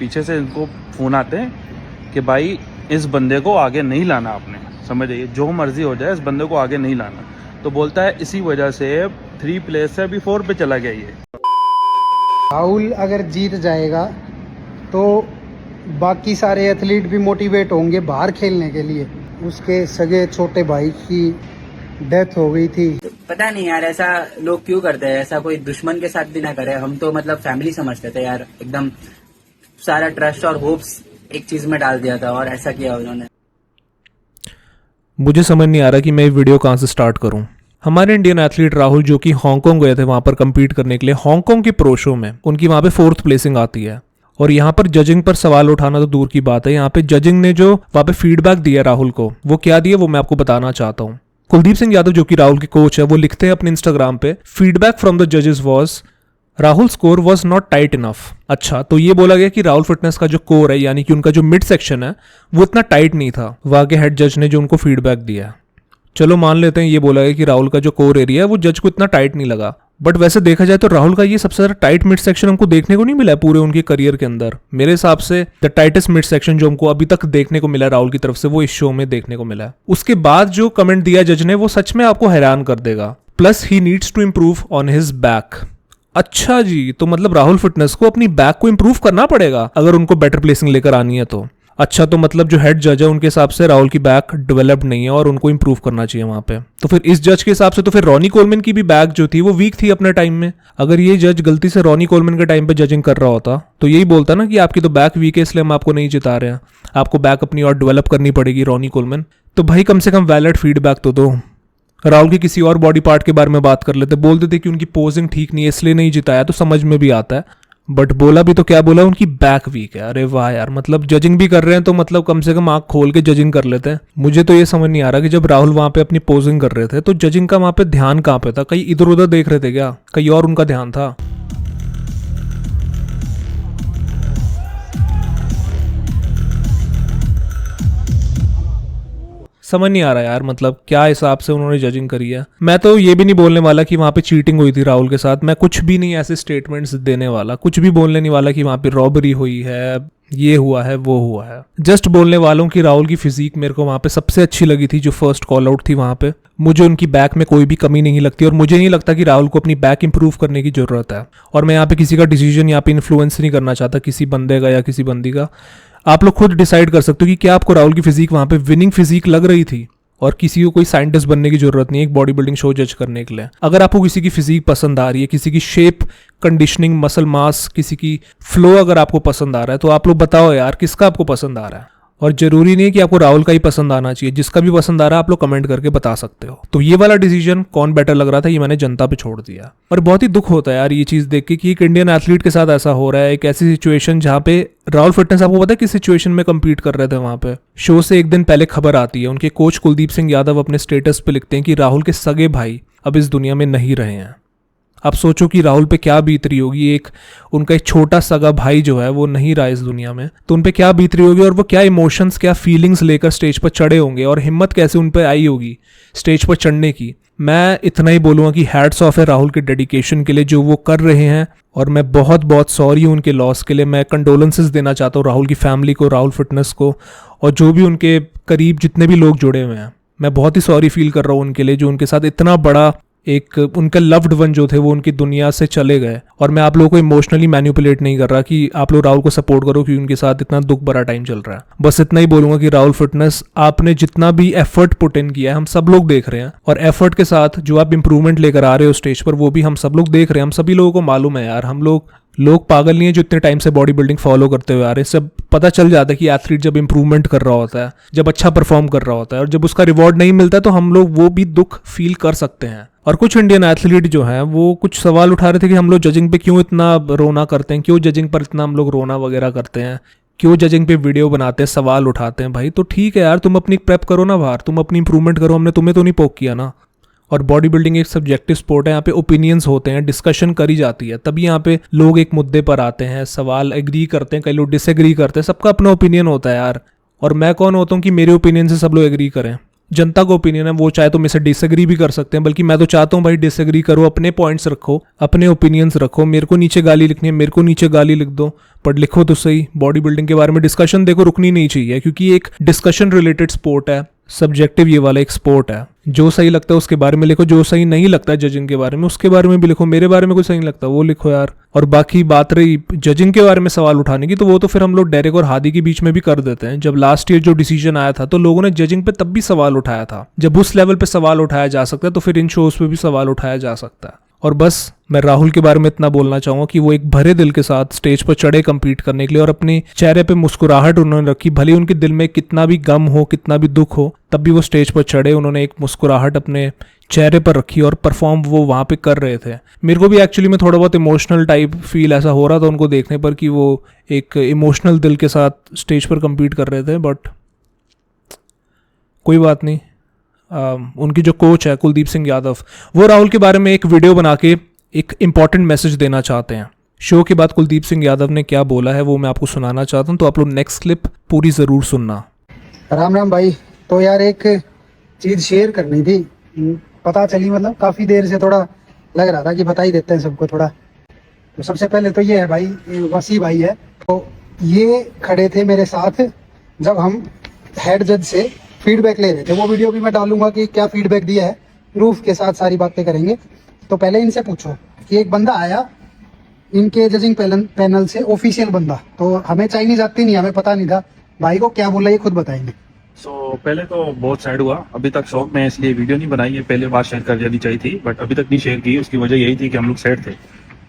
पीछे से इनको फ़ोन आते हैं कि भाई इस बंदे को आगे नहीं लाना आपने, समझ जाइए, जो मर्जी हो जाए इस बंदे को आगे नहीं लाना। तो बोलता है इसी वजह से 3 प्लेस से अभी 4 पे चला गया ये। राहुल अगर जीत जाएगा तो बाकी सारे एथलीट भी मोटिवेट होंगे बाहर खेलने के लिए। उसके सगे छोटे भाई की डेथ हो गई थी। पता नहीं यार, ऐसा लोग क्यों करते हैं, ऐसा कोई दुश्मन के साथ भी ना करे। हम तो मतलब फैमिली समझते थे यार, एकदम सारा ट्रस्ट और होप्स एक चीज में डाल दिया था और ऐसा किया उन्होंने। मुझे समझ नहीं आ रहा कि मैं ये वीडियो कहाँ से स्टार्ट करूं। हमारे इंडियन एथलीट राहुल जो कि हांगकांग गए थे वहां पर कम्पीट करने के लिए, हांगकांग की प्रो शो में उनकी वहां पे 4th प्लेसिंग आती है। और यहाँ पर जजिंग पर सवाल उठाना तो दूर की बात है, यहाँ पे जजिंग ने जो वहां पे फीडबैक दिया राहुल को, वो क्या दिया वो मैं आपको बताना चाहता हूँ। कुलदीप सिंह यादव जो कि राहुल के कोच है, वो लिखते हैं अपने इंस्टाग्राम पे, फीडबैक फ्रॉम द जजेस was Rahul score was not tight enough. अच्छा, तो ये बोला गया कि राहुल फिटनेस का जो कोर है, यानी कि उनका जो मिड सेक्शन है, वो इतना टाइट नहीं था। वहां के हेड जज ने जो उनको फीडबैक दिया, चलो मान लेते हैं ये बोला गया कि राहुल का जो कोर एरिया है वो जज को इतना टाइट नहीं लगा। बट वैसे देखा जाए तो राहुल का ये सबसे ज्यादा टाइट मिड सेक्शन हमको देखने को नहीं मिला है पूरे उनके करियर के अंदर। मेरे हिसाब से द टाइटेस्ट मिड सेक्शन जो हमको अभी तक देखने को मिला राहुल की तरफ से, वो इस शो में देखने को मिला है। उसके बाद जो कमेंट दिया जज ने, वो सच में आपको हैरान कर देगा। Plus he needs to improve on his back. अच्छा जी, तो मतलब राहुल फिटनेस को अपनी बैक को इंप्रूव करना पड़ेगा अगर उनको बेटर प्लेसिंग लेकर आनी है तो। अच्छा, तो मतलब जो हेड जज है उनके हिसाब से राहुल की बैक डेवलप्ड नहीं है और उनको इंप्रूव करना चाहिए वहां पे। तो फिर इस जज के हिसाब से तो फिर रॉनी कोलमैन की भी बैक जो थी वो वीक थी अपने टाइम में। अगर ये जज गलती से रॉनी कोलमैन के टाइम पे जजिंग कर रहा होता तो यही बोलता ना कि आपकी तो बैक वीक है इसलिए हम आपको नहीं जिता रहे हैं, आपको बैक अपनी और डेवलप करनी पड़ेगी रॉनी कोलमैन। तो भाई कम से कम वैलिड फीडबैक तो दो। राहुल के किसी और बॉडी पार्ट के बारे में बात कर लेते, बोल देते कि उनकी पोजिंग ठीक नहीं है इसलिए नहीं जिताया, तो समझ में भी आता है। बट बोला भी तो क्या बोला, उनकी बैक वीक है। अरे वाह यार, मतलब जजिंग भी कर रहे हैं तो मतलब कम से कम आंख खोल के जजिंग कर लेते हैं। मुझे तो ये समझ नहीं आ रहा कि जब राहुल वहां पे अपनी पोजिंग कर रहे थे तो जजिंग का वहां पे ध्यान कहाँ पे था? कहीं इधर उधर देख रहे थे क्या? कहीं और उनका ध्यान था? समझ नहीं आ रहा यार, मतलब क्या हिसाब से उन्होंने जजिंग करी है। मैं तो ये भी नहीं बोलने वाला कि वहां पे चीटिंग हुई थी राहुल के साथ, मैं कुछ भी नहीं ऐसे स्टेटमेंट्स देने वाला, कुछ भी बोलने नहीं वाला कि वहां पे रॉबरी हुई है, ये हुआ है, वो हुआ है। जस्ट बोलने वालों की राहुल की फिजिक मेरे को वहां पे सबसे अच्छी लगी थी, जो फर्स्ट कॉल आउट थी वहां पे। मुझे उनकी बैक में कोई भी कमी नहीं लगती और मुझे नहीं लगता कि राहुल को अपनी बैक इंप्रूव करने की जरूरत है। और मैं यहाँ पे किसी का डिसीजन यहाँ पे इन्फ्लुएंस नहीं करना चाहता, किसी बंदे का या किसी बंदी का। आप लोग खुद डिसाइड कर सकते हो कि क्या आपको राहुल की फिजिक वहां पे विनिंग फिजिक लग रही थी। और किसी को कोई साइंटिस्ट बनने की जरूरत नहीं है एक बॉडी बिल्डिंग शो जज करने के लिए। अगर आपको किसी की फिजिक पसंद आ रही है, किसी की शेप, कंडीशनिंग, मसल मास, किसी की फ्लो अगर आपको पसंद आ रहा है तो आप लोग बताओ यार किसका आपको पसंद आ रहा है। और जरूरी नहीं है कि आपको राहुल का ही पसंद आना चाहिए, जिसका भी पसंद आ रहा है आप लोग कमेंट करके बता सकते हो। तो ये वाला डिसीजन कौन बेटर लग रहा था ये मैंने जनता पे छोड़ दिया। और बहुत ही दुख होता है यार ये चीज देख के कि एक इंडियन एथलीट के साथ ऐसा हो रहा है। एक ऐसी सिचुएशन जहां पे राहुल फिटनेस, आपको पता है किस सिचुएशन में कम्पीट कर रहे थे वहां पे। शो से एक दिन पहले खबर आती है, उनके कोच कुलदीप सिंह यादव अपने स्टेटस पे लिखते हैं कि राहुल के सगे भाई अब इस दुनिया में नहीं रहे हैं। आप सोचो कि राहुल पे क्या बीत रही होगी, एक उनका एक छोटा सगा भाई जो है वो नहीं रहा इस दुनिया में, तो उन पे क्या बीत रही होगी और वो क्या इमोशंस, क्या फीलिंग्स लेकर स्टेज पर चढ़े होंगे और हिम्मत कैसे उन पे आई होगी स्टेज पर चढ़ने की। मैं इतना ही बोलूँगा कि हैट्स ऑफ है राहुल के डेडिकेशन के लिए जो वो कर रहे हैं। और मैं बहुत बहुत सॉरी हूँ उनके लॉस के लिए। मैं कंडोलेंसेस देना चाहता हूँ राहुल की फैमिली को, राहुल फिटनेस को, और जो भी उनके करीब जितने भी लोग जुड़े हुए हैं। मैं बहुत ही सॉरी फील कर रहा हूँ उनके लिए, जो उनके साथ इतना बड़ा एक उनके लव्ड वन जो थे वो उनकी दुनिया से चले गए। और मैं आप लोगों को इमोशनली मैनिपुलेट नहीं कर रहा कि आप लोग राहुल को सपोर्ट करो क्योंकि उनके साथ इतना दुख भरा टाइम चल रहा है। बस इतना ही बोलूंगा कि राहुल फिटनेस, आपने जितना भी एफर्ट पुट इन किया है हम सब लोग देख रहे हैं, और एफर्ट के साथ जो आप इंप्रूवमेंट लेकर आ रहे हो स्टेज पर वो भी हम सब लोग देख रहे हैं। हम सभी लोगों को मालूम है यार, हम लोग पागल नहीं है जो इतने टाइम से बॉडी बिल्डिंग फॉलो करते हुए आ रहे हैं। सब पता चल जाता है कि एथलीट जब इंप्रूवमेंट कर रहा होता है, जब अच्छा परफॉर्म कर रहा होता है और जब उसका रिवॉर्ड नहीं मिलता है तो हम लोग वो भी दुख फील कर सकते हैं। और कुछ इंडियन एथलीट जो हैं वो कुछ सवाल उठा रहे थे कि हम लोग जजिंग पे क्यों इतना रोना करते हैं, क्यों जजिंग पर इतना हम लोग रोना वगैरह करते हैं, क्यों जजिंग पे वीडियो बनाते हैं, सवाल उठाते हैं। भाई तो ठीक है यार, तुम अपनी प्रेप करो ना बाहर, तुम अपनी इंप्रूवमेंट करो, हमने तुम्हें तो नहीं पोक किया ना। और बॉडी बिल्डिंग एक सब्जेक्टिव स्पोर्ट है, यहाँ पे ओपिनियंस होते हैं, डिस्कशन करी जाती है, तभी यहाँ पे लोग एक मुद्दे पर आते हैं, सवाल एग्री करते हैं, कई लोग डिसएग्री करते हैं, सबका अपना ओपिनियन होता है यार। और मैं कौन होता हूँ कि मेरे ओपिनियन से सब लोग एग्री करें। जनता का ओपिनियन है, वो चाहे तो मेरे से डिसएग्री भी कर सकते हैं, बल्कि मैं तो चाहता हूँ भाई डिसएग्री करो, अपने पॉइंट्स रखो, अपने ओपिनियंस रखो। मेरे को नीचे गाली लिखनी है, मेरे को नीचे गाली लिख दो, पर लिखो तो सही। बॉडी बिल्डिंग के बारे में डिस्कशन देखो रुकनी नहीं चाहिए, क्योंकि ये एक डिस्कशन रिलेटेड स्पोर्ट है, सब्जेक्टिव ये वाला एक स्पोर्ट है। जो सही लगता है उसके बारे में लिखो, जो सही नहीं लगता है जजिंग के बारे में उसके बारे में भी लिखो। मेरे बारे में कुछ सही नहीं लगता वो लिखो यार। और बाकी बात रही जजिंग के बारे में सवाल उठाने की, तो वो तो फिर हम लोग डेरेक और हादी के बीच में भी कर देते हैं। जब लास्ट ईयर जो डिसीजन आया था तो लोगों ने जजिंग पे तब भी सवाल उठाया था। जब उस लेवल पे सवाल उठाया जा सकता है तो फिर इन शोज पे भी सवाल उठाया जा सकता है। और बस मैं राहुल के बारे में इतना बोलना चाहूँगा कि वो एक भरे दिल के साथ स्टेज पर चढ़े compete करने के लिए, और अपने चेहरे पे मुस्कुराहट उन्होंने रखी। भले उनके दिल में कितना भी गम हो, कितना भी दुख हो, तब भी वो स्टेज पर चढ़े, उन्होंने एक मुस्कुराहट अपने चेहरे पर रखी और परफॉर्म वो वहाँ पे कर रहे थे। मेरे को भी एक्चुअली में थोड़ा बहुत इमोशनल टाइप फील ऐसा हो रहा था उनको देखने पर कि वो एक इमोशनल दिल के साथ स्टेज पर compete कर रहे थे। बट कोई बात नहीं, उनकी जो कोच है कुलदीप सिंह यादव, वो राहुल के बारे में एक वीडियो बना के एक इम्पॉर्टेंट मैसेज देना चाहते हैं। शो के बाद कुलदीप सिंह यादव ने क्या बोला है वो मैं आपको सुनाना चाहता हूँ, तो आप लोग नेक्स्ट क्लिप पूरी ज़रूर सुनना। राम राम भाई। तो यार एक चीज़ शेयर करनी थी, पता चली मतलब काफ़ी देर से थोड़ा लग रहा था कि बता ही देते हैं सबको थोड़ा। तो सबसे पहले तो ये है भाई, वसी भाई है, तो ये खड़े थे मेरे साथ जब हम हेड जज से फीडबैक ले रहे थे। वो वीडियो भी मैं डालूंगा कि क्या फीडबैक दिया है, प्रूफ के साथ सारी बातें करेंगे। तो पहले इनसे पूछो कि एक बंदा आया इनके जजिंग पैनल से, ऑफिशियल बंदा, तो हमें चाइनीज आती नहीं, हमें पता नहीं था। भाई को क्या बोला ये खुद बताएंगे। पहले तो बहुत सैड हुआ, अभी तक शौक में इसलिए वीडियो नहीं बनाई है, पहले बात शेयर कर देनी चाहिए थी बट अभी तक नहीं शेयर की। उसकी वजह यही थी कि हम लोग सैड थे।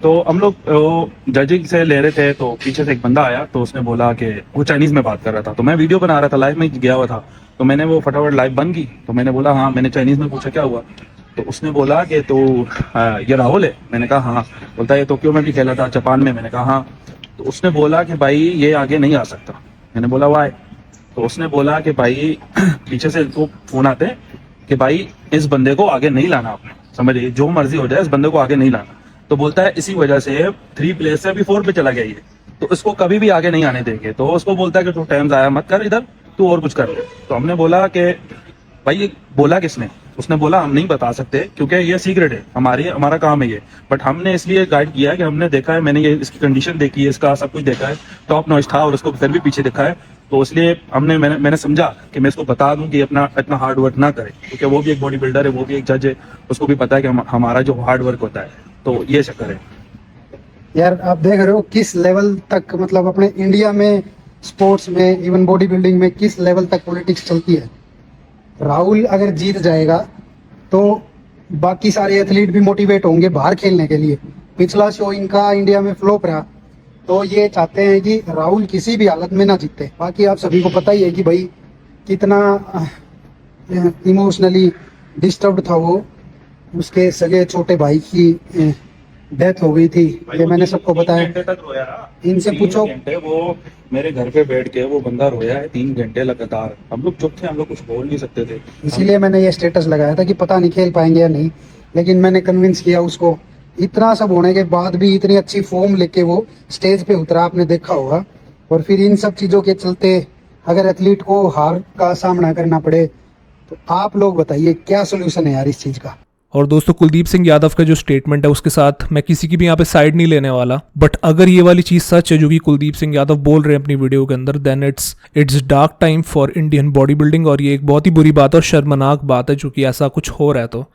तो हम लोग जजिंग से ले रहे थे, तो पीछे से एक बंदा आया, तो उसने बोला कि वो चाइनीज में बात कर रहा था। तो मैं वीडियो बना रहा था, लाइव में गया हुआ था, तो मैंने वो फटाफट लाइव बंद की। तो मैंने बोला हाँ, मैंने चाइनीज में पूछा क्या हुआ, तो उसने बोला कि तो ये राहुल है। मैंने कहा हाँ। बोलता है ये टोक्यो में भी खेला था, जापान में। मैंने कहा हाँ। तो उसने बोला कि भाई ये आगे नहीं आ सकता। मैंने बोला वाई। तो उसने बोला कि भाई पीछे से इनको फोन आते हैं कि भाई इस बंदे को आगे नहीं लाना आपने, समझिए जो मर्जी हो जाए इस बंदे को आगे नहीं लाना। तो बोलता है इसी वजह से 3 प्लेस से अभी 4 पे चला गया ये, तो इसको कभी भी आगे नहीं आने देंगे। तो उसको बोलता है कि तू टाइम जाया मत कर, इधर तू और कुछ कर ले। तो हमने बोला कि भाई ये बोला किसने? उसने बोला हम नहीं बता सकते क्योंकि ये सीक्रेट है, हमारा काम है ये, बट हमने इसलिए गाइड किया है कि हमने देखा है, मैंने ये इसकी कंडीशन देखी है, इसका सब कुछ देखा है, टॉप नॉच था और उसको फिर भी पीछे देखा है। तो इसलिए मैंने समझा कि मैं इसको बता दूं कि अपना इतना हार्ड वर्क ना करे, क्योंकि वो भी एक बॉडी बिल्डर है, वो भी एक जज है, उसको भी पता है कि हमारा जो हार्ड वर्क होता है। तो ये चक्कर है यार। आप देख रहे हो किस लेवल तक, मतलब अपने इंडिया में स्पोर्ट्स में, इवन बॉडी बिल्डिंग में किस लेवल तक पॉलिटिक्स चलती है। राहुल अगर जीत जाएगा तो बाकी सारे एथलीट भी मोटिवेट होंगे बाहर खेलने के लिए। पिछला शो इनका इंडिया में फ्लॉप रहा, तो ये चाहते हैं कि राहुल किसी भी हालत में ना जीते। बाकी आप सभी को पता ही है कि भाई कितना इमोशनली डिस्टर्ब था वो, उसके सगे छोटे भाई की डेथ हो गई थी, ये मैंने सबको बताया। 3 घंटे तक रोया ना, इनसे पूछो। 3 घंटे वो मेरे घर पे बैठ के वो बंदा रोया है 3 घंटे लगातार। हम लोग चुप थे, हम लोग कुछ बोल नहीं सकते थे। इसीलिए मैंने ये स्टेटस लगाया था कि पता नहीं खेल पाएंगे या नहीं, लेकिन मैंने कन्विंस किया उसको। इतना सब होने के बाद भी इतनी अच्छी फॉर्म लेके वो स्टेज पे उतरा, आपने देखा होगा। और फिर इन सब चीजों के चलते अगर एथलीट को हार का सामना करना पड़े, तो आप लोग बताइए क्या सोल्यूशन है यार इस चीज का। और दोस्तों कुलदीप सिंह यादव का जो स्टेटमेंट है उसके साथ मैं किसी की भी यहाँ पे साइड नहीं लेने वाला, बट अगर ये वाली चीज सच है जो कि कुलदीप सिंह यादव बोल रहे हैं अपनी वीडियो के अंदर, then it's dark time for Indian body building. और ये एक बहुत ही बुरी बात और शर्मनाक बात है जो कि ऐसा कुछ हो रहा है। तो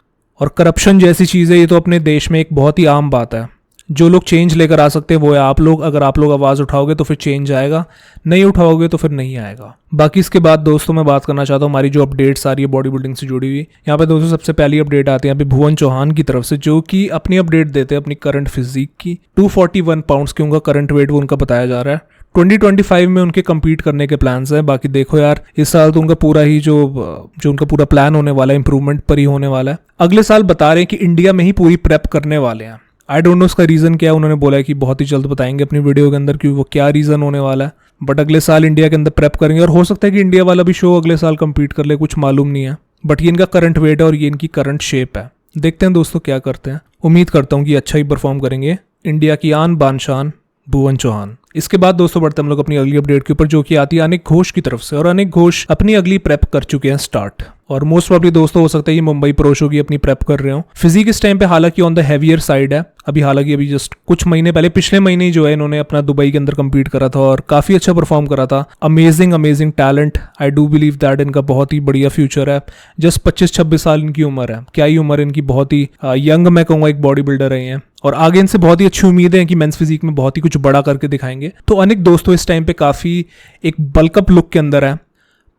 और करप्शन जैसी चीज़ है ये तो अपने देश में एक बहुत ही आम बात है। जो लोग चेंज लेकर आ सकते हैं वो है आप लोग। अगर आप लोग आवाज़ उठाओगे तो फिर चेंज आएगा, नहीं उठाओगे तो फिर नहीं आएगा। बाकी इसके बाद दोस्तों मैं बात करना चाहता हूँ हमारी जो अपडेट्स आ रही है बॉडी बिल्डिंग से जुड़ी हुई। यहाँ पे दोस्तों सबसे पहली अपडेट आती है यहाँ पे भुवन चौहान की तरफ से, जो कि अपनी अपडेट देते हैं अपनी करंट फिजिक की। 241 पाउंड्स की उनका करंट वेट वो उनका बताया जा रहा है। 2025 में उनके compete करने के प्लान्स हैं। बाकी देखो यार इस साल तो उनका पूरा ही जो उनका पूरा प्लान होने वाला है इंप्रूवमेंट पर ही होने वाला है। अगले साल बता रहे हैं कि इंडिया में ही पूरी प्रेप करने वाले हैं। आई डोंट नो उसका रीज़न क्या है, उन्होंने बोला है कि बहुत ही जल्द बताएंगे अपनी वीडियो के अंदर कि वो क्या रीज़न होने वाला है। बट अगले साल इंडिया के अंदर प्रेप करेंगे और हो सकता है कि इंडिया वाला भी शो अगले साल compete कर ले, कुछ मालूम नहीं है। बट ये इनका करंट वेट है और ये इनकी करंट शेप है। देखते हैं दोस्तों क्या करते हैं। उम्मीद करता हूँ कि अच्छा ही परफॉर्म करेंगे इंडिया की आन बान शान भुवन चौहान। इसके बाद दोस्तों बढ़ते हम लोग अपनी अगली अपडेट के ऊपर, जो कि आती है अनिक घोष की तरफ से। और अनिक घोष अपनी अगली प्रेप कर चुके हैं स्टार्ट। और मोस्ट प्रॉब्ली दोस्तों हो सकता है ये मुंबई प्रो शो की अपनी प्रेप कर रहे हो। फिजिक इस टाइम पे हालांकि ऑन द हैवियर साइड है। अभी जस्ट कुछ महीने पहले, पिछले महीने ही जो है इन्होंने अपना दुबई के अंदर compete करा था और काफी अच्छा परफॉर्म करा था। Amazing talent, I do believe that इनका बहुत ही बढ़िया फ्यूचर है। जस्ट 25-26 साल इनकी उम्र है, क्या ही उम्र है इनकी, बहुत ही यंग मैं कहूँगा एक बॉडी बिल्डर रहे हैं और आगे इनसे बहुत ही अच्छी उम्मीदें हैं कि मेंस फिजिक में बहुत ही कुछ बड़ा करके दिखाएंगे। तो अनेक दोस्तों इस टाइम पे काफी एक बल्कअप लुक के अंदर है।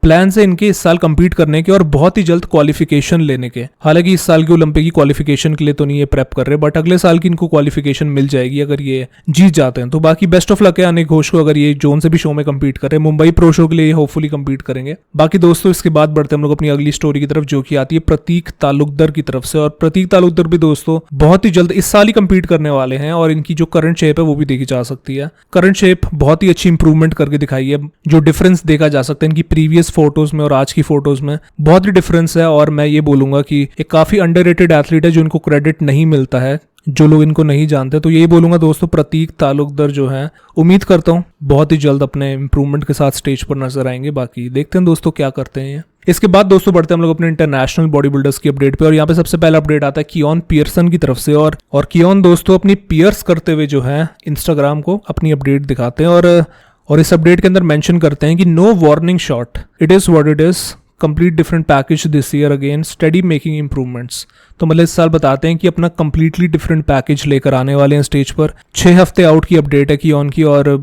प्लान है इनके इस साल compete करने के और बहुत ही जल्द क्वालिफिकेशन लेने के। हालांकि इस साल की ओलंपिक की क्वालिफिकेशन के लिए तो नहीं ये प्रेप कर रहे, बट अगले साल की इनको क्वालिफिकेशन मिल जाएगी अगर ये जीत जाते हैं तो। बाकी बेस्ट ऑफ लक है अनिक घोष को, अगर ये जोन से भी शो में compete कर रहे हैं। मुंबई प्रो शो के लिए होपफुली compete करेंगे। बाकी दोस्तों इसके बाद बढ़ते हम लोग अपनी अगली स्टोरी की तरफ, जो कि आती है प्रतीक तालुकदर की तरफ से। और प्रतीक तालुकदर भी दोस्तों बहुत ही जल्द इस साल ही compete करने वाले हैं और इनकी जो करंट शेप है वो भी देखी जा सकती है। करंट शेप बहुत ही अच्छी इंप्रूवमेंट करके दिखाई है। जो डिफरेंस देखा जा सकता है इनकी प्रीवियस फोटोज में और आज की फोटोज में, बहुत ही डिफरेंस है। और मैं ये बोलूंगा कि एक काफी अंडररेटेड एथलीट है जो इनको क्रेडिट नहीं मिलता है, जो लोग इनको नहीं जानते। तो यही बोलूंगा दोस्तों, प्रतीक तालुकदर जो है, उम्मीद करता हूं बहुत ही जल्द अपने इंप्रूवमेंट के साथ स्टेज पर नजर आएंगे। बाकी देखते हैं दोस्तों क्या करते हैं। इसके बाद दोस्तों बढ़ते हैं हम लोग अपने इंटरनेशनल बॉडी बिल्डर्स की अपडेट पे और यहाँ पे सबसे पहला अपडेट आता है कियोन पियर्सन की तरफ से। और कियोन दोस्तों अपनी पियर्स करते हुए जो है इंस्टाग्राम को अपनी अपडेट दिखाते हैं और इस अपडेट के अंदर मेंशन करते हैं कि no warning shot, it is what it is, complete different package this year again, study making improvements. तो मतलब इस साल बताते हैं कि अपना कंप्लीटली डिफरेंट पैकेज लेकर आने वाले हैं स्टेज पर। 6 हफ्ते आउट की अपडेट है कियोन की और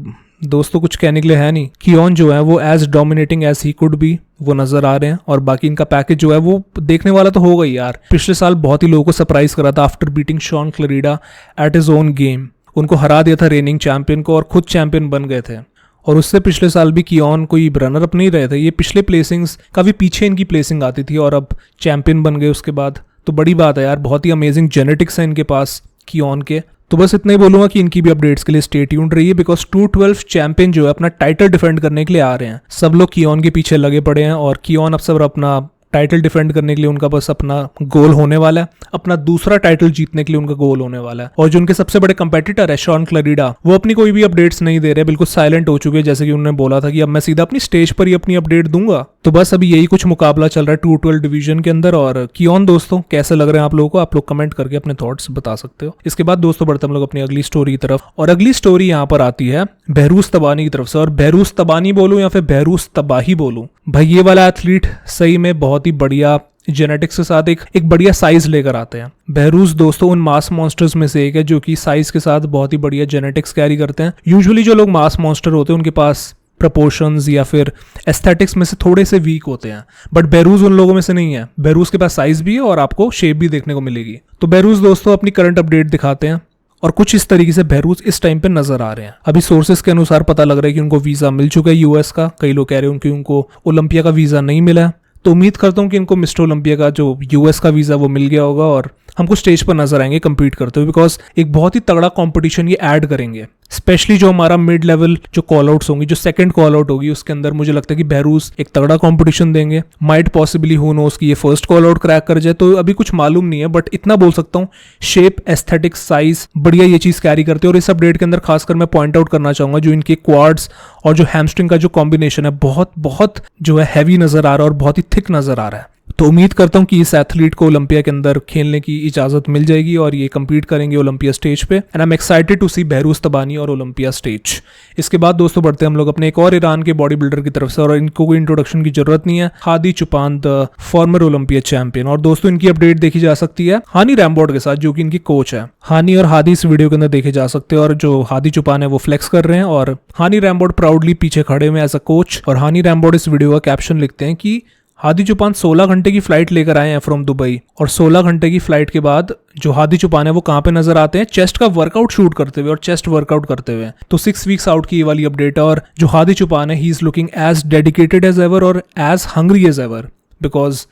दोस्तों कुछ कहने के लिए है नहीं। कियोन जो है वो एज डोमिनेटिंग एज ही कुड बी वो नजर आ रहे हैं और बाकी इनका पैकेज जो है वो देखने वाला तो होगा ही यार। पिछले साल बहुत ही लोगों को सरप्राइज करा था after beating Shaun Clarida at his own game. उनको हरा दिया था रेनिंग चैंपियन को और खुद चैंपियन बन गए थे। और उससे पिछले साल भी कियोन कोई रनर अप नहीं रहे थे, ये पिछले प्लेसिंग्स काफ़ी पीछे इनकी प्लेसिंग आती थी और अब चैंपियन बन गए उसके बाद। तो बड़ी बात है यार, बहुत ही अमेजिंग जेनेटिक्स है इनके पास कियोन के। तो बस इतना ही बोलूंगा कि इनकी भी अपडेट्स के लिए स्टे ट्यून्ड रहिए, बिकॉज 212 चैंपियन जो है अपना टाइटल डिफेंड करने के लिए आ रहे हैं। सब लोग कियोन के पीछे लगे पड़े हैं और कियोन अब सब अपना टाइटल डिफेंड करने के लिए उनका बस अपना गोल होने वाला है, अपना दूसरा टाइटल जीतने के लिए उनका गोल होने वाला है। और जो उनके सबसे बड़े कंपेटिटर है शॉन क्लरीडा, वो अपनी कोई भी अपडेट्स नहीं दे रहे, बिल्कुल साइलेंट हो चुके हैं। जैसे कि उन्होंने बोला था कि अब मैं सीधा अपनी स्टेज पर ही अपनी अपडेट दूंगा। तो बस अभी यही कुछ मुकाबला चल रहा है 212 डिवीजन के अंदर। और कियोन दोस्तों कैसे लग रहे हैं आप लोगों को, आप लोग कमेंट करके अपने थॉट्स बता सकते हो। इसके बाद दोस्तों बढ़ते हम लोग अपनी अगली स्टोरी की तरफ और अगली स्टोरी यहाँ पर आती है बहरूस तबानी की तरफ से। और बहरूस तबानी बोलूं या फिर बहरूस तबाही बोलूं, भाई ये वाला एथलीट सही में बहुत ही बढ़िया जेनेटिक्स के साथ एक बढ़िया साइज लेकर आते हैं। बहरूस दोस्तों उन मास मॉन्स्टर्स में से एक है जो कि साइज के साथ बहुत ही बढ़िया जेनेटिक्स कैरी करते हैं। यूजुअली जो लोग मास मॉन्स्टर होते हैं उनके पास प्रपोर्शंस या फिर एस्थेटिक्स में से थोड़े से वीक होते हैं, बट बहरूस उन लोगों में से नहीं है। बहरूस के पास साइज भी है और आपको शेप भी देखने को मिलेगी। तो बहरूस दोस्तों अपनी करंट अपडेट दिखाते हैं और कुछ इस तरीके से बहरूस इस टाइम पे नजर आ रहे हैं। अभी सोर्सेस के अनुसार पता लग रहा है कि उनको वीजा मिल चुका है यूएस का। कई लोग कह रहे हैं कि उनको ओलंपिया का वीजा नहीं मिला है। तो उम्मीद करता हूँ कि इनको मिस्टर ओलंपिया का जो यूएस का वीजा वो मिल गया होगा और हमको स्टेज पर नजर आएंगे compete करते हुए, बिकॉज एक बहुत ही तगड़ा कंपटीशन ये ऐड करेंगे। स्पेशली जो हमारा मिड लेवल जो कॉल आउट्स होंगी, जो सेकंड कॉल आउट होगी, उसके अंदर मुझे लगता है कि बहरूस एक तगड़ा कंपटीशन देंगे। माइट पॉसिबली हु नोस कि ये फर्स्ट कॉल आउट क्रैक कर जाए, तो अभी कुछ मालूम नहीं है, बट इतना बोल सकता हूँ शेप, एस्थेटिक्स, साइज बढ़िया ये चीज कैरी करते हैं। और इस अपडेट के अंदर खासकर मैं पॉइंट आउट करना चाहूंगा जो इनके क्वाड्स और जो हैमस्ट्रिंग का जो कॉम्बिनेशन है बहुत जो है हैवी नजर आ रहा है और बहुत ही थिक नजर आ रहा है। तो उम्मीद करता हूं कि इस एथलीट को ओलंपिया के अंदर खेलने की इजाजत मिल जाएगी और ये compete करेंगे ओलंपिया स्टेज पे। And I am excited to see Behrooz Tabani और ओलंपिया स्टेज। इसके बाद दोस्तों बढ़ते हैं हम लोग अपने एक और ईरान के बॉडी बिल्डर की तरफ से और इनको कोई इंट्रोडक्शन की जरूरत नहीं है, Hadi Choopan the former Olympia champion. और दोस्तों इनकी अपडेट देखी जा सकती है हानी रैमबोर्ड के साथ, जो कि इनकी कोच है। हानी और हादी इस वीडियो के अंदर देखे जा सकते हैं और जो हादी चुपान है वो फ्लेक्स कर रहे हैं और हानी रैमबोर्ड प्राउडली पीछे खड़े हुए एज अ कोच। और हानी रैमबोर्ड इस वीडियो का कैप्शन लिखते हैं कि हादी चुपान 16 घंटे की फ्लाइट लेकर आए हैं फ्रॉम दुबई और 16 घंटे की फ्लाइट के बाद जो हादी चुपान है वो कहाँ पे नजर आते हैं, चेस्ट का वर्कआउट शूट करते हुए और चेस्ट वर्कआउट करते हुए। तो 6 वीक्स आउट की ये वाली अपडेट है और जो हादी चुपान है he is looking as dedicated as ever और as hungry as ever, because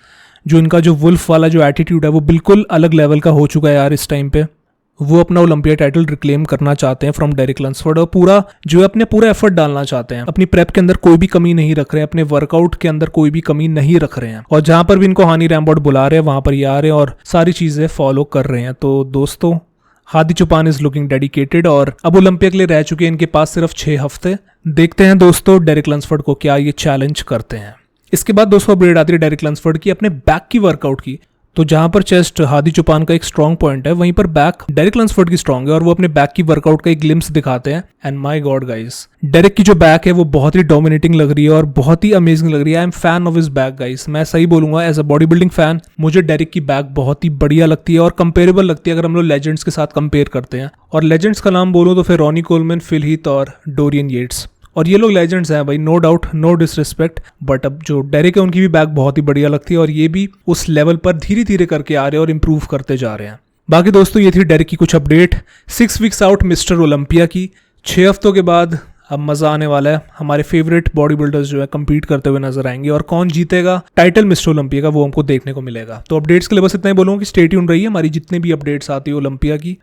जो इनका जो वुल्फ वाला जो एटीट्यूड है वो बिल्कुल अलग लेवल का हो चुका है यार। इस टाइम पे वो अपना ओलंपिया टाइटल रिक्लेम करना चाहते हैं फ्रॉम डेरिक लंसफोर्ड और पूरा जो है अपने पूरा एफर्ट डालना चाहते हैं। अपनी प्रेप के अंदर कोई भी कमी नहीं रख रहे हैं, अपने वर्कआउट के अंदर कोई भी कमी नहीं रख रहे हैं और जहां पर भी इनको हानी रैमबोर्ड बुला रहे हैं वहां पर ये आ रहे हैं और सारी चीजें फॉलो कर रहे हैं। तो दोस्तों Hadi Choopan is looking dedicated और अब ओलंपिया के लिए रह चुके हैं इनके पास सिर्फ 6 हफ्ते। देखते हैं दोस्तों डेरिक लंसफोर्ड को क्या ये चैलेंज करते हैं। इसके बाद दोस्तों अपडेट आती है डेरिक लंसफोर्ड की अपने बैक की वर्कआउट की। तो जहां पर चेस्ट हादी चौपान का एक स्ट्रॉन्ग पॉइंट है, वहीं पर बैक डेरिक लंसफोर्ड की स्ट्रॉन्ग है और वो अपने बैक की वर्कआउट का एक ग्लिम्स दिखाते हैं। And my god guys, Derrick की जो बैक है वो बहुत ही डोमिनेटिंग लग रही है और बहुत ही अमेजिंग लग रही है। I am fan of his back guys. मैं सही बोलूंगा, as a body building fan मुझे डेरिक की बैक बहुत ही बढ़िया लगती है और कंपेरेबल लगती है अगर हम लोग लेजेंड्स के साथ कंपेयर करते हैं। और लेजेंड्स का नाम बोलूं तो फिर रॉनी कोलमैन, फिल हीथ और डोरियन येट्स, और ये लोग लेजेंड्स हैं भाई, no doubt, no disrespect. But अब जो डेरिक है उनकी भी बैक बहुत ही बढ़िया लगती है और ये भी उस लेवल पर धीरे धीरे करके आ रहे हैं और इम्प्रूव करते जा रहे हैं। बाकी दोस्तों ये थी डेरिक की कुछ update 6 weeks out mister Olympia की। 6 हफ्तों के बाद अब मजा आने वाला है। हमारे फेवरेट बॉडी बिल्डर्स जो है compete करते हुए नजर आएंगे और कौन जीतेगा टाइटल मिस्टर ओलंपिया का वो हमको देखने को मिलेगा। तो अपडेट्स के लिए बस इतना ही बोलूंगा कि स्टे ट्यून रहिए, हमारी जितने भी अपडेट्स आती है ओलंपिया की।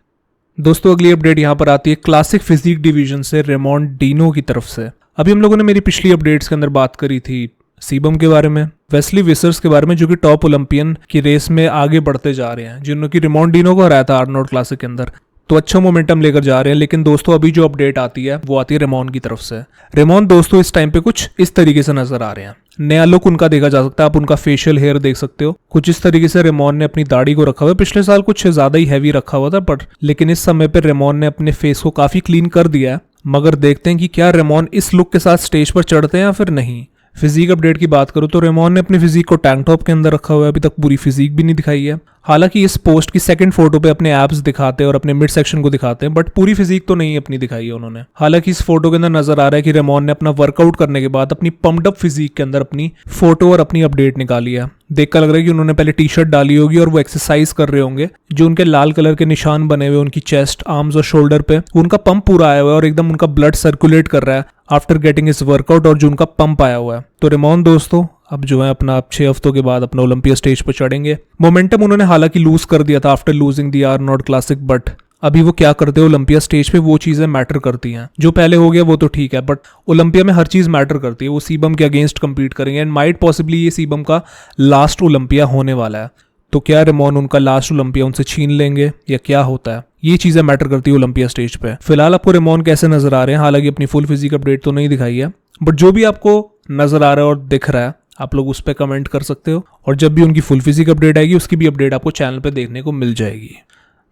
दोस्तों अगली अपडेट यहाँ पर आती है क्लासिक फिजिक डिवीजन से रेमॉन डिनो की तरफ से। अभी हम लोगों ने मेरी पिछली अपडेट्स के अंदर बात करी थी सीबम के बारे में, वेस्ली विसर्स के बारे में, जो कि टॉप ओलंपियन की रेस में आगे बढ़ते जा रहे हैं, जिन्होंने कि रेमॉन डिनो को हराया था आर्नोल्ड क्लासिक के अंदर। तो अच्छा मोमेंटम लेकर जा रहे हैं। लेकिन दोस्तों अभी जो अपडेट आती है वो आती है रेमॉन की तरफ से। रेमॉन दोस्तों इस टाइम पे कुछ इस तरीके से नजर आ रहे हैं। नया लुक उनका देखा जा सकता है, आप उनका फेशियल हेयर देख सकते हो। कुछ इस तरीके से रेमॉन ने अपनी दाढ़ी को रखा हुआ है। पिछले साल कुछ ज्यादा ही हैवी रखा हुआ था, बट लेकिन इस समय पे रेमॉन ने अपने फेस को काफी क्लीन कर दिया है। मगर देखते हैं कि क्या रेमॉन इस लुक के साथ स्टेज पर चढ़ते हैं या फिर नहीं। फिजिक अपडेट की बात करूं तो रेमॉन ने अपनी फिजिक को टैंक टॉप के अंदर रखा हुआ है, अभी तक पूरी फिजिक भी नहीं दिखाई है। हालांकि इस पोस्ट की सेकंड फोटो पे अपने एब्स दिखाते हैं और अपने मिड सेक्शन को दिखाते हैं, बट पूरी फिजिक तो नहीं अपनी दिखाई है उन्होंने। हालांकि इस फोटो के अंदर नजर आ रहा है कि रेमॉन ने अपना वर्कआउट करने के बाद अपनी पम्प्ड अप फिजिक के अंदर अपनी फोटो और अपनी अपडेट निकाली है। देखकर लग रहा है कि उन्होंने पहले टी शर्ट डाली होगी और वो एक्सरसाइज कर रहे होंगे। जो उनके लाल कलर के निशान बने हुए उनकी चेस्ट, आर्म्स और शोल्डर पे, उनका पंप पूरा आया हुआ है और एकदम उनका ब्लड सर्कुलेट कर रहा है आफ्टर गेटिंग इस वर्कआउट, और जो उनका पंप आया हुआ है। तो रेमॉन दोस्तों अब जो है अपना 6 हफ्तों के बाद अपना ओलंपिया स्टेज पर चढ़ेंगे। मोमेंटम उन्होंने हालांकि लूज कर दिया था after losing the Arnold classic, but अभी वो क्या करते हैं ओलंपिया स्टेज पे वो चीजें मैटर करती हैं। जो पहले हो गया वो तो ठीक है, बट ओलंपिया में हर चीज मैटर करती है। वो सीबम के अगेंस्ट compete करेंगे एंड माइट पॉसिबली ये सीबम का लास्ट ओलंपिया होने वाला है। तो क्या रेमॉन उनका लास्ट ओलंपिया उनसे छीन लेंगे या क्या होता है, ये चीजें मैटर करती है ओलंपिया स्टेज पे। फिलहाल आपको रेमॉन कैसे नजर आ रहे हैं, हालांकि अपनी फुल फिजिक अपडेट तो नहीं दिखाई है, बट जो भी आपको नजर आ रहा है और दिख रहा है आप लोग उस पर कमेंट कर सकते हो। और जब भी उनकी फुल फिजिक अपडेट आएगी उसकी भी अपडेट आपको चैनल पे देखने को मिल जाएगी।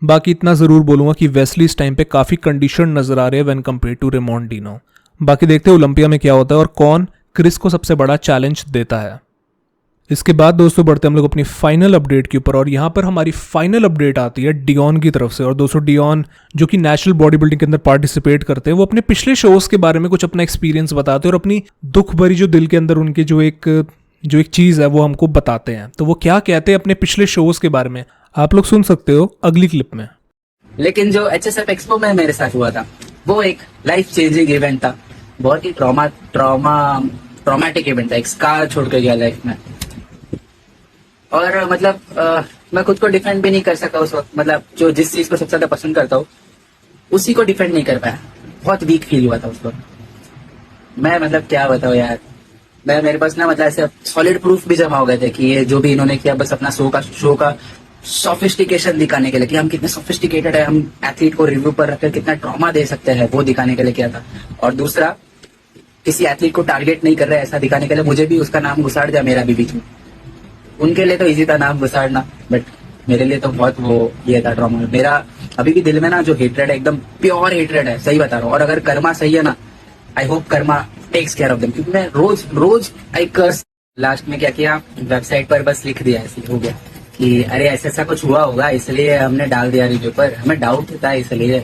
बाकी इतना जरूर बोलूंगा कि वेस्ली इस टाइम पे काफी कंडीशन नजर आ रहे हैं when compare to Ramon Dino. बाकी देखते हैं ओलंपिया में क्या होता है और कौन क्रिस को सबसे बड़ा चैलेंज देता है। इसके बाद दोस्तों बढ़ते हम लोग अपनी फाइनल अपडेट के ऊपर, और यहाँ पर हमारी फाइनल अपडेट आती है डियोन की तरफ से। और दोस्तों डियोन जो कि नेशनल बॉडी बिल्डिंग के अंदर पार्टिसिपेट करते हैं, वो अपने पिछले शोज के बारे में कुछ अपना एक्सपीरियंस बताते हैं और अपनी दुख भरी जो दिल के अंदर उनके जो एक चीज है वो हमको बताते हैं। तो वो क्या कहते हैं अपने पिछले शोज के बारे में आप लोग सुन सकते हो अगली क्लिप में। लेकिन जो HSF एक्सपो में मेरे साथ हुआ था वो एक लाइफ चेंजिंग इवेंट था। बहुत ही ट्रॉमेटिक इवेंट था, एक स्कार छोड़ के गया लाइफ में। और मतलब मैं खुद को डिफेंड भी नहीं कर सका उस वक्त। मतलब जो जिस चीज को सबसे ज्यादा पसंद करता हूँ उसी को डिफेंड नहीं कर पाया। बहुत वीक फील हुआ था उस वक्त। मैं मतलब क्या बताऊँ यार, मेरे पास ना मतलब ऐसे सॉलिड प्रूफ भी जमा हो गए थे कि ये जो भी इन्होंने किया बस अपना शो का सोफिस्टिकेशन दिखाने के लिए, कि हम कितने सोफिस्टिकेटेड है, हम एथलीट को रिव्यू पर रखकर कितना ट्रॉमा दे सकते हैं, वो दिखाने के लिए किया था। और दूसरा, किसी एथलीट को टारगेट नहीं कर रहे ऐसा दिखाने के लिए मुझे भी उसका नाम घुसाड़ दिया मेरा भी बीच में। उनके लिए तो इजी था नाम घुसाड़ना, बट मेरे लिए तो बहुत वो ये था ट्रॉमा। मेरा अभी भी दिल में ना जो हेट्रेड है, एकदम प्योर हेट्रेड है, सही बता रहा हूँ। और अगर कर्मा सही है ना, I hope karma takes care of them, क्योंकि मैं रोज आई कर्स। लास्ट में क्या किया, वेबसाइट पर बस लिख दिया, ऐसे हो गया कि अरे ऐसा कुछ हुआ होगा इसलिए हमने डाल दिया रिव्यू पर, हमें डाउट था इसलिए।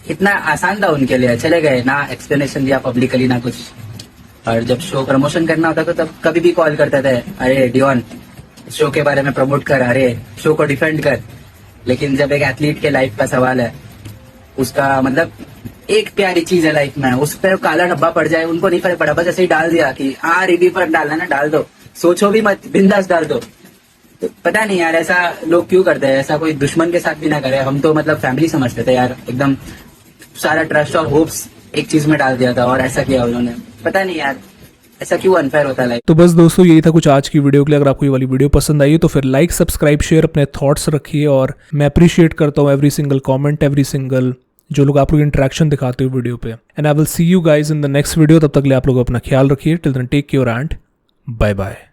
इतना आसान था उनके लिए, चले गए ना, एक्सप्लेनेशन दिया पब्लिकली ना कुछ। और जब शो प्रमोशन करना होता था तब कभी भी कॉल करते थे, अरे डियोन शो के बारे में प्रमोट कर, अरे शो को डिफेंड कर। लेकिन जब एक एथलीट के लाइफ का सवाल है, उसका मतलब एक प्यारी चीज है लाइफ में, उस पर काला डब्बा पड़ जाए उनको नहीं फर्क पड़ा, बस ऐसे ही डाल दिया कि हाँ रिव्यू पर डालना ना डाल दो, सोचो भी मत, बिंदास डाल दो। तो पता नहीं यार ऐसा लोग क्यों करते हैं, ऐसा कोई दुश्मन के साथ भी ना करे। हम तो मतलब फैमिली समझते थे यार, एकदम सारा ट्रस्ट और होप्स एक चीज में डाल दिया था और ऐसा किया उन्होंने। पता नहीं यार ऐसा क्यों अनफेयर होता है। तो बस दोस्तों यही था कुछ आज की वीडियो के लिए। अगर आपको ये वाली वीडियो पसंद आई है तो फिर लाइक, सब्सक्राइब, शेयर, अपने थॉट्स रखिए। और मैं अप्रिशिएट करता हूँ every single comment, every single जो लोग आप लोग इंटरेक्शन दिखाते हो वीडियो पे। And I will see you guys in the next video. तब तक ले आप लोग अपना ख्याल रखिए। Till then take care and bye bye.